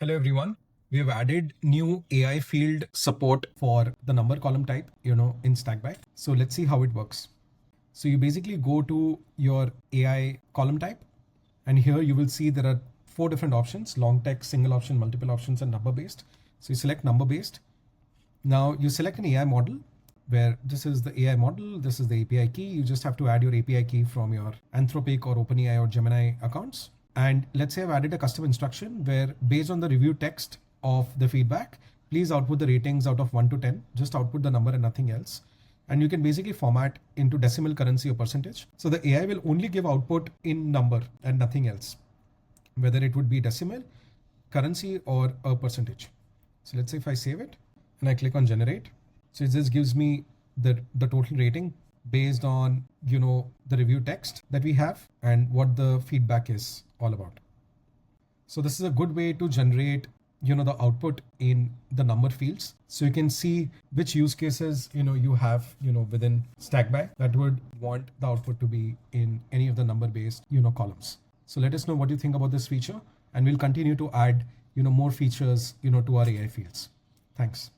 Hello everyone. We have added new AI field support for the number column type, in Stackby. So let's see how it works. So you basically go to your AI column type, and here you will see there are 4 different options: long text, single option, multiple options, and number based. So you select number based. Now you select an AI model where this is the AI model, this is the API key. You just have to add your API key from your Anthropic or OpenAI or Gemini accounts. And let's say I've added a custom instruction where based on the review text of the feedback, please output the ratings out of 1 to 10, just output the number and nothing else. And you can basically format into decimal, currency, or percentage. So the AI will only give output in number and nothing else, whether it would be decimal, currency, or a percentage. So let's say if I save it and I click on generate, so it just gives me the total rating based on, the review text that we have and what the feedback is all about. So this is a good way to generate, the output in the number fields. So you can see which use cases, you have, within Stackby that would want the output to be in any of the number based, columns. So let us know what you think about this feature, and we'll continue to add, more features, to our AI fields. Thanks.